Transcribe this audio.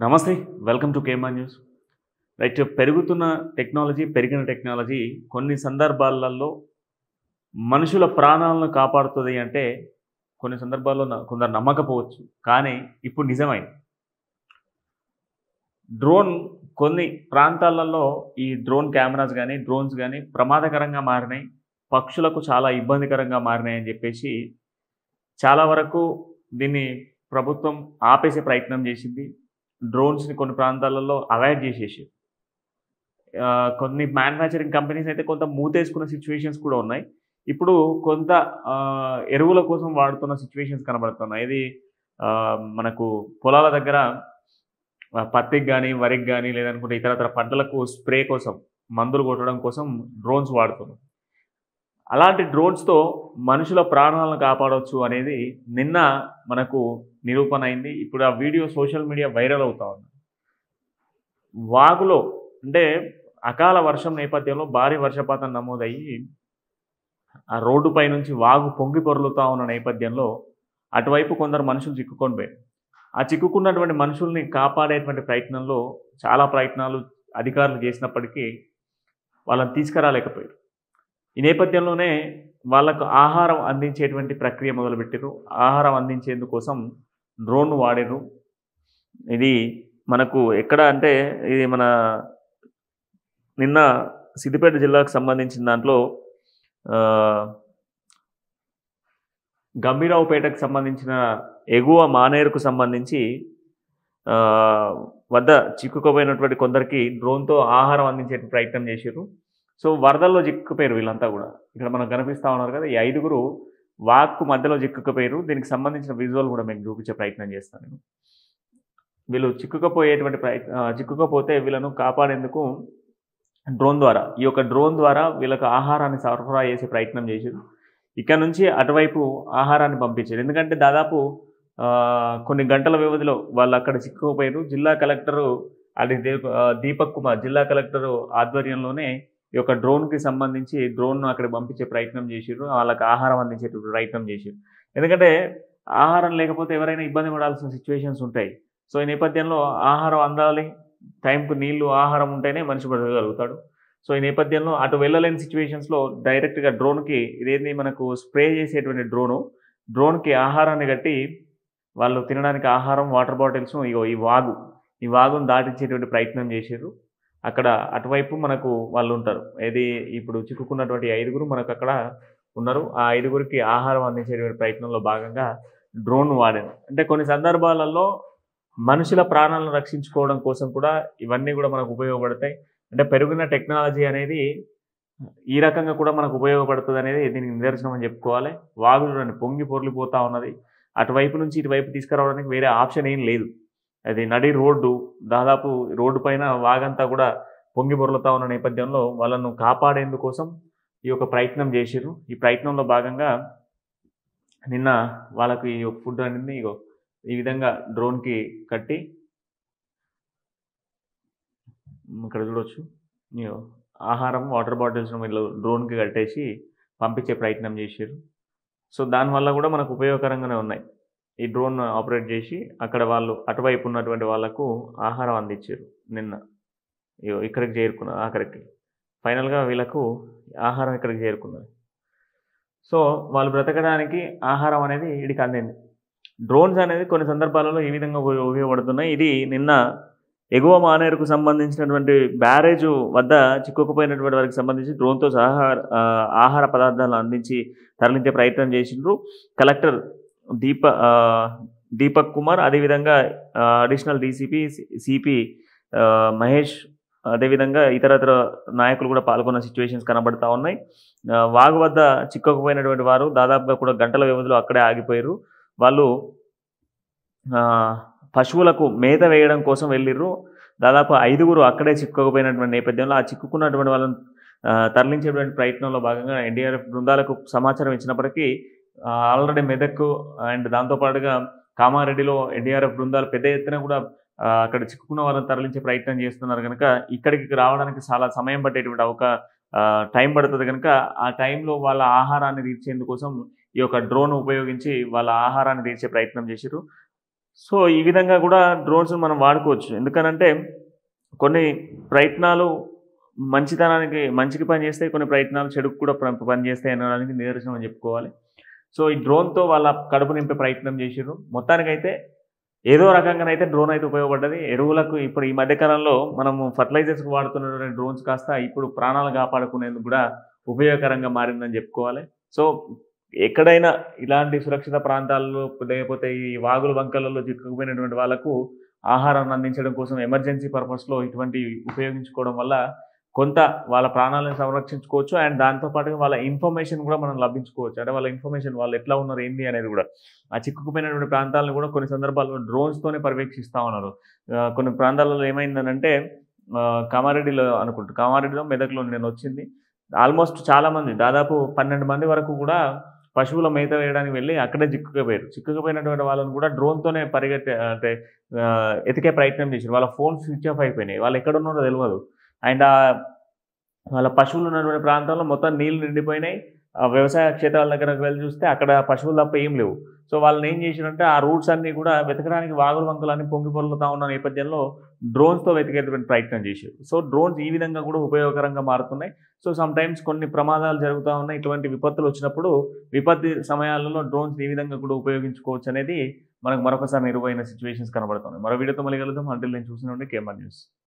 నమస్తే. Welcome to KMR news. Right, పెరిగిన technology కొన్ని సందర్భాలలో మనుషుల ప్రాణాలను కాపాడుతుంది అంటే కొన్ని సందర్భాల్లో కొందరు నమ్మకపోవచ్చు. కానీ ఇప్పుడు నిజమైంది. డ్రోన్ కొన్ని ప్రాంతాలలో ఈ డ్రోన్ కెమెరాస్ గానీ, డ్రోన్స్ గానీ ప్రమాదకరంగా మారినాయి. పక్షులకు చాలా ఇబ్బందికరంగా మారినాయని చెప్పేసి చాలా వరకు దీన్ని ప్రభుత్వం ఆపేసే ప్రయత్నం చేసింది. డ్రోన్స్‌ని కొన్ని ప్రాంతాలలో అవాయిడ్ చేసేసారు. కొన్ని మ్యానుఫ్యాక్చరింగ్ కంపెనీస్ అయితే కొంత మూతేసుకున్న సిట్యుయేషన్స్ కూడా ఉన్నాయి. ఇప్పుడు కొంత ఎరువుల కోసం వాడుతున్న సిట్యుయేషన్స్ కనబడుతున్నాయి. ఇది మనకు పొలాల దగ్గర పత్తికి గానీ, వరికి గానీ లేదనుకుంటే ఇతరత్ర పంటలకు స్ప్రే కోసం, మందులు కొట్టడం కోసం డ్రోన్స్ వాడుతున్నారు. అలాంటి డ్రోన్స్‌తో మనుషుల ప్రాణాలను కాపాడొచ్చు అనేది నిన్న మనకు నిరూపణ అయింది. ఇప్పుడు ఆ వీడియో సోషల్ మీడియా వైరల్ అవుతా ఉంది. వాగులో అంటే అకాల వర్షం నేపథ్యంలో భారీ వర్షపాతం నమోదయ్యి ఆ రోడ్డుపై నుంచి వాగు పొంగి పొర్లుతా ఉన్న నేపథ్యంలో అటువైపు కొందరు మనుషులు చిక్కుకొని పోయారు. ఆ చిక్కుకున్నటువంటి మనుషుల్ని కాపాడేటువంటి ప్రయత్నంలో చాలా ప్రయత్నాలు అధికారులు చేసినప్పటికీ వాళ్ళని తీసుకురాలేకపోయారు. ఈ నేపథ్యంలోనే వాళ్ళకు ఆహారం అందించేటువంటి ప్రక్రియ మొదలుపెట్టారు. ఆహారం అందించేందుకోసం డ్రోన్ వాడారు. ఇది మనకు ఎక్కడ అంటే ఇది మన నిన్న సిద్దిపేట జిల్లాకు సంబంధించిన దాంట్లో గంభీరావుపేటకు సంబంధించిన ఎగువ మానేరుకు సంబంధించి వద్ద చిక్కుకుపోయినటువంటి కొందరికి డ్రోన్తో ఆహారం అందించే ప్రయత్నం చేశారు. సో వరదల్లో చిక్కుకుపోయారు వీళ్ళంతా కూడా. ఇక్కడ మనకు కనిపిస్తూ ఉన్నారు కదా, ఈ 5గురు వాక్కు మధ్యలో చిక్కుకుపోయారు. దీనికి సంబంధించిన విజువల్ కూడా మీకు చూపించే ప్రయత్నం చేస్తాను నేను. వీళ్ళు చిక్కుకపోతే వీళ్ళను కాపాడేందుకు ఈ యొక్క డ్రోన్ ద్వారా వీళ్ళకు ఆహారాన్ని సరఫరా చేసే ప్రయత్నం చేశారు. ఇక్కడ నుంచి అటువైపు ఆహారాన్ని పంపించారు. ఎందుకంటే దాదాపు కొన్ని గంటల వ్యవధిలో వాళ్ళు అక్కడ చిక్కుకుపోయారు. జిల్లా కలెక్టరు దీపక్ కుమార్ జిల్లా కలెక్టరు ఆధ్వర్యంలోనే ఈ యొక్క డ్రోన్కి సంబంధించి డ్రోన్ను అక్కడ పంపించే ప్రయత్నం చేసారు. వాళ్ళకి ఆహారం అందించే ప్రయత్నం చేసారు. ఎందుకంటే ఆహారం లేకపోతే ఎవరైనా ఇబ్బంది పడాల్సిన సిచ్యువేషన్స్ ఉంటాయి. సో ఈ నేపథ్యంలో ఆహారం అందాలి, టైంకు నీళ్లు ఆహారం ఉంటేనే మనిషి బతకగలుగుతాడు. సో ఈ నేపథ్యంలో అటు వెళ్ళలేని సిచ్యువేషన్స్లో డైరెక్ట్గా డ్రోన్కి ఇదేంది మనకు స్ప్రే చేసేటువంటి డ్రోన్కి ఆహారాన్ని కట్టి వాళ్ళు తినడానికి ఆహారం, వాటర్ బాటిల్స్ ఈ వాగును దాటించేటువంటి ప్రయత్నం చేశారు. అక్కడ అటువైపు మనకు వాళ్ళు ఉంటారు. ఇప్పుడు చిక్కుకున్నటువంటి 5గురు మనకు అక్కడ ఉన్నారు. ఆ 5గురికి ఆహారం అందించేటువంటి ప్రయత్నంలో భాగంగా డ్రోన్ వాడారు. అంటే కొన్ని సందర్భాలలో మనుషుల ప్రాణాలను రక్షించుకోవడం కోసం కూడా ఇవన్నీ కూడా మనకు ఉపయోగపడతాయి. అంటే పెరిగిన టెక్నాలజీ అనేది ఈ రకంగా కూడా మనకు ఉపయోగపడుతుంది అనేది దీనికి నిదర్శనం అని చెప్పుకోవాలి. వాగు చూడండి పొంగి పొర్లిపోతూ ఉన్నది. అటువైపు నుంచి ఇటువైపు తీసుకురావడానికి వేరే ఆప్షన్ ఏం లేదు. అది నడి రోడ్డు, దాదాపు రోడ్డు పైన వాగంతా కూడా పొంగి పొర్లుతా ఉన్న నేపథ్యంలో వాళ్ళను కాపాడేందుకోసం ఈ యొక్క ప్రయత్నం చేసిర్రు. ఈ ప్రయత్నంలో భాగంగా నిన్న వాళ్ళకు ఈ ఫుడ్ అనేది ఈ విధంగా డ్రోన్కి కట్టి ఇక్కడ చూడవచ్చు. ఆహారం, వాటర్ బాటిల్స్ వీళ్ళు డ్రోన్కి కట్టేసి పంపించే ప్రయత్నం చేశారు. సో దానివల్ల కూడా మనకు ఉపయోగకరంగానే ఉన్నాయి. ఈ డ్రోన్ ఆపరేట్ చేసి అక్కడ వాళ్ళు అటువైపు ఉన్నటువంటి వాళ్ళకు ఆహారం అందించారు. నిన్న ఇక్కడికి చేరుకున్నారు. ఆఖరికి ఫైనల్గా వీళ్ళకు ఆహారం ఇక్కడికి చేరుకున్నది. సో వాళ్ళు బ్రతకడానికి ఆహారం అనేది వీడికి అందింది. డ్రోన్స్ అనేది కొన్ని సందర్భాలలో ఈ విధంగా ఉపయోగపడుతున్నాయి. ఇది నిన్న ఎగువ మానేరుకు సంబంధించినటువంటి బ్యారేజ్ వద్ద చిక్కుకుపోయినటువంటి వారికి సంబంధించి డ్రోన్తో సహా ఆహార పదార్థాలను అందించి తరలించే ప్రయత్నం చేసిండ్రు. కలెక్టర్ దీపక్ కుమార్, అదేవిధంగా అడిషనల్ డీసీపీ సిపి మహేష్, అదేవిధంగా ఇతరత్ర నాయకులు కూడా పాల్గొన్న సిచ్యువేషన్స్ కనబడతా ఉన్నాయి. వాగు వద్ద చిక్కుకుపోయినటువంటి వారు దాదాపుగా కూడా గంటల వ్యవధిలో అక్కడే ఆగిపోయారు. వాళ్ళు పశువులకు మేత వేయడం కోసం వెళ్ళిర్రు. దాదాపు 5గురు అక్కడే చిక్కుకుపోయినటువంటి నేపథ్యంలో ఆ చిక్కుకున్నటువంటి వాళ్ళని తరలించేటువంటి ప్రయత్నంలో భాగంగా ఎన్డీఆర్ఎఫ్ బృందాలకు సమాచారం ఇచ్చినప్పటికీ ఆల్రెడీ మెదక్ అండ్ దాంతోపాటుగా కామారెడ్డిలో ఎన్డీఆర్ఎఫ్ బృందాలు పెద్ద ఎత్తున కూడా అక్కడ చిక్కుకున్న వాళ్ళని తరలించే ప్రయత్నం చేస్తున్నారు కనుక ఇక్కడికి రావడానికి చాలా సమయం పట్టేటువంటి టైం పడుతుంది కనుక ఆ టైంలో వాళ్ళ ఆహారాన్ని తీర్చేందుకోసం ఈ యొక్క డ్రోన్ ఉపయోగించి వాళ్ళ ఆహారాన్ని తీర్చే ప్రయత్నం చేశారు. సో, ఈ విధంగా కూడా డ్రోన్స్ మనం వాడుకోవచ్చు. ఎందుకనంటే కొన్ని ప్రయత్నాలు మంచికి పనిచేస్తాయి. కొన్ని ప్రయత్నాలు చెడుకు కూడా పనిచేస్తాయి అనడానికి నిదర్శనం అని చెప్పుకోవాలి. సో, ఈ డ్రోన్‌తో వాళ్ళ కడుపు నింపే ప్రయత్నం చేషిర్రు. మొత్తానికైతే ఏదో రకంగానైతే డ్రోన్ అయితే ఉపయోగపడ్డది. ఎరువులకు ఇప్పుడు ఈ మధ్య కాలంలో మనము ఫెర్టిలైజర్స్‌కి వాడుతున్నటువంటి డ్రోన్స్ కాస్త ఇప్పుడు ప్రాణాలు కాపాడుకునేందుకు కూడా ఉపయోగకరంగా మారిందని చెప్పుకోవాలి. సో, ఎక్కడైనా ఇలాంటి సురక్షిత ప్రాంతాల్లో లేకపోతే ఈ వాగులు, వంకలలో చిక్కుకుపోయినటువంటి వాళ్ళకు ఆహారాన్ని అందించడం కోసం ఎమర్జెన్సీ పర్పస్‌లో ఇటువంటివి ఉపయోగించుకోవడం వల్ల కొంత వాళ్ళ ప్రాణాలను సంరక్షించుకోవచ్చు. అండ్ దాంతో పాటుగా వాళ్ళ ఇన్ఫర్మేషన్ కూడా మనం లభించుకోవచ్చు. అంటే వాళ్ళ ఇన్ఫర్మేషన్ వాళ్ళు ఎట్లా ఉన్నారు, ఏంది అనేది కూడా. ఆ చిక్కుకుపోయినటువంటి ప్రాంతాలను కూడా కొన్ని సందర్భాల్లో డ్రోన్స్‌తోనే పర్యవేక్షిస్తా ఉన్నారు. కొన్ని ప్రాంతాలలో ఏమైందనంటే కామారెడ్డిలో అనుకుంటా. కామారెడ్డిలో, మెదక్‌లో నేనొచ్చింది. ఆల్మోస్ట్ చాలామంది దాదాపు 12 మంది వరకు కూడా పశువుల మేత వేయడానికి వెళ్ళి అక్కడే చిక్కుకుపోయారు. చిక్కుకుపోయినటువంటి వాళ్ళని కూడా డ్రోన్‌తోనే అంటే ఎతికే ప్రయత్నం చేశారు. వాళ్ళ ఫోన్స్ స్విచ్ ఆఫ్ అయిపోయినాయి. వాళ్ళు ఎక్కడున్నారో తెలవదు. అండ్ వాళ్ళ పశువులు ఉన్నటువంటి ప్రాంతంలో మొత్తం నీళ్లు నిండిపోయినాయి. వ్యవసాయ క్షేత్రాల దగ్గరకు వెళ్లి చూస్తే అక్కడ పశువులు తప్ప ఏం లేవు. సో, వాళ్ళనేం చేశారంటే ఆ రూట్స్ అన్నీ కూడా వెతకడానికి వాగులు, వంకలన్నీ పొంగి పొర్లుతా ఉన్న నేపథ్యంలో డ్రోన్స్‌తో వెతికేటువంటి ప్రయత్నం చేశారు. సో, డ్రోన్స్ ఈ విధంగా కూడా ఉపయోగకరంగా మారుతున్నాయి. సో, సమ్‌టైమ్స్ కొన్ని ప్రమాదాలు జరుగుతా ఉన్నాయి. ఇటువంటి విపత్తులొచ్చినప్పుడు విపత్తి సమయాలలో డ్రోన్స్ ఈ విధంగా కూడా ఉపయోగించుకోవచ్చనేది మనకు మరొకసారి నిరూపమైన సిట్యుయేషన్స్ కనబడుతున్నాయి. మరో వీడియోతో మళ్ళీ కలుద్దాం. అంటిల్ దెన్ చూస్తూనే ఉండండి కేఎంఆర్ న్యూస్.